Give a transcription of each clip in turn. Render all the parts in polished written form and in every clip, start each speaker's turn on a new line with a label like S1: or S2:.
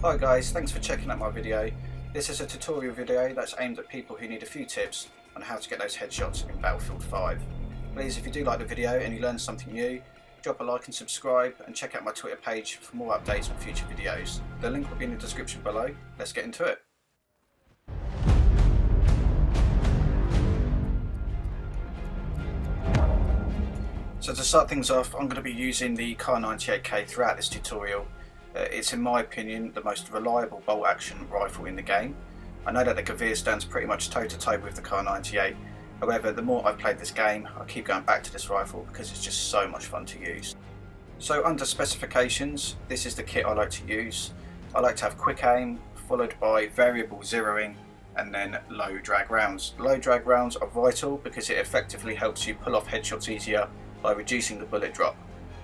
S1: Hi guys, thanks for checking out my video. This is a tutorial video that's aimed at people who need a few tips on how to get those headshots in Battlefield 5. Please, if you do like the video and you learned something new, drop a like and subscribe, and check out my Twitter page for more updates on future videos. The link will be in the description below. Let's get into it. So to start things off, I'm going to be using the Kar98K throughout this tutorial. It's in my opinion the most reliable bolt action rifle in the game. I know that the Gavir stands pretty much toe to toe with the Kar98, however the more I've played this game I keep going back to this rifle because it's just so much fun to use. So under specifications, this is the kit I like to use. I like to have quick aim followed by variable zeroing and then low drag rounds. Low drag rounds are vital because it effectively helps you pull off headshots easier by reducing the bullet drop,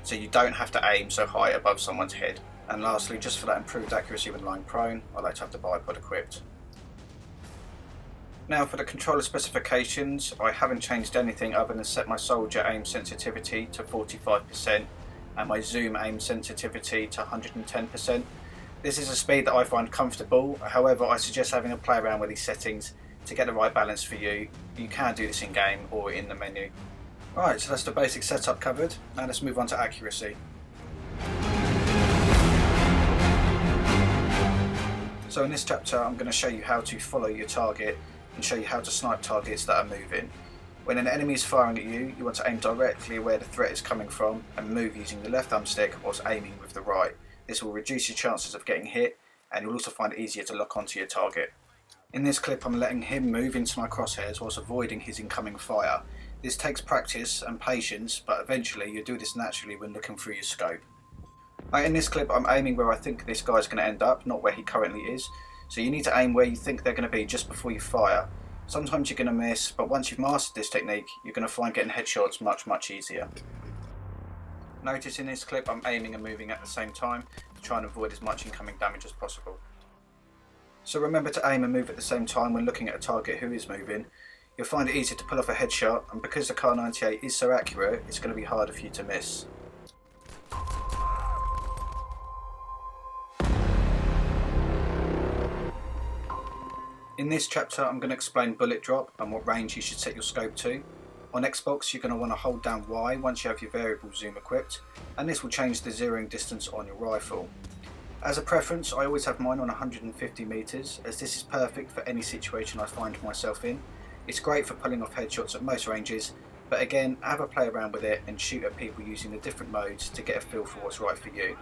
S1: so you don't have to aim so high above someone's head. And lastly, just for that improved accuracy when lying prone, I like to have the bipod equipped. Now for the controller specifications, I haven't changed anything other than set my soldier aim sensitivity to 45% and my zoom aim sensitivity to 110%. This is a speed that I find comfortable, however I suggest having a play around with these settings to get the right balance for you. You can do this in game or in the menu. Right, so that's the basic setup covered. Now let's move on to accuracy. So in this chapter I'm going to show you how to follow your target and show you how to snipe targets that are moving. When an enemy is firing at you, you want to aim directly where the threat is coming from and move using the left thumbstick whilst aiming with the right. This will reduce your chances of getting hit, and you'll also find it easier to lock onto your target. In this clip I'm letting him move into my crosshairs whilst avoiding his incoming fire. This takes practice and patience, but eventually you'll do this naturally when looking through your scope. Now in this clip I'm aiming where I think this guy's going to end up, not where he currently is. So you need to aim where you think they're going to be just before you fire. Sometimes you're going to miss, but once you've mastered this technique you're going to find getting headshots much easier. Notice in this clip I'm aiming and moving at the same time to try and avoid as much incoming damage as possible. So remember to aim and move at the same time when looking at a target who is moving. You'll find it easier to pull off a headshot, and because the Kar98 is so accurate, it's going to be harder for you to miss. In this chapter I'm going to explain bullet drop and what range you should set your scope to. On Xbox you're going to want to hold down Y once you have your variable zoom equipped, and this will change the zeroing distance on your rifle. As a preference I always have mine on 150 meters, as this is perfect for any situation I find myself in. It's great for pulling off headshots at most ranges, but again, have a play around with it and shoot at people using the different modes to get a feel for what's right for you.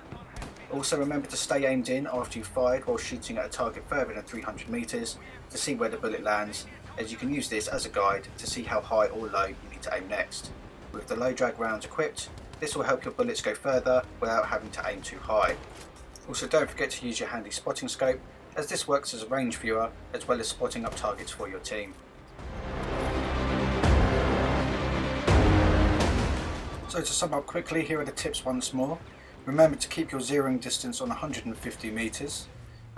S1: Also remember to stay aimed in after you've fired while shooting at a target further than 300 meters to see where the bullet lands, as you can use this as a guide to see how high or low you need to aim next. With the low drag rounds equipped, this will help your bullets go further without having to aim too high. Also don't forget to use your handy spotting scope, as this works as a range viewer as well as spotting up targets for your team. So to sum up quickly, here are the tips once more. Remember to keep your zeroing distance on 150 meters.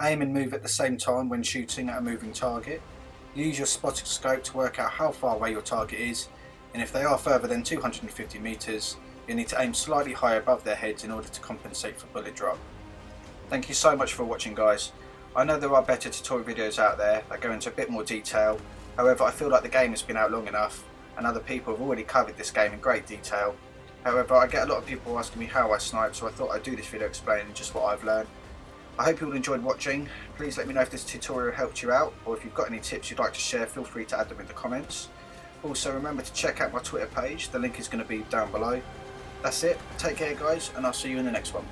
S1: Aim and move at the same time when shooting at a moving target. Use your spotting scope to work out how far away your target is, and if they are further than 250 meters, you need to aim slightly higher above their heads in order to compensate for bullet drop. Thank you so much for watching guys. I know there are better tutorial videos out there that go into a bit more detail, however I feel like the game has been out long enough and other people have already covered this game in great detail. However, I get a lot of people asking me how I snipe, so I thought I'd do this video explaining just what I've learned. I hope you all enjoyed watching. Please let me know if this tutorial helped you out, or if you've got any tips you'd like to share, feel free to add them in the comments. Also remember to check out my Twitter page, the link is going to be down below. That's it, take care guys, and I'll see you in the next one.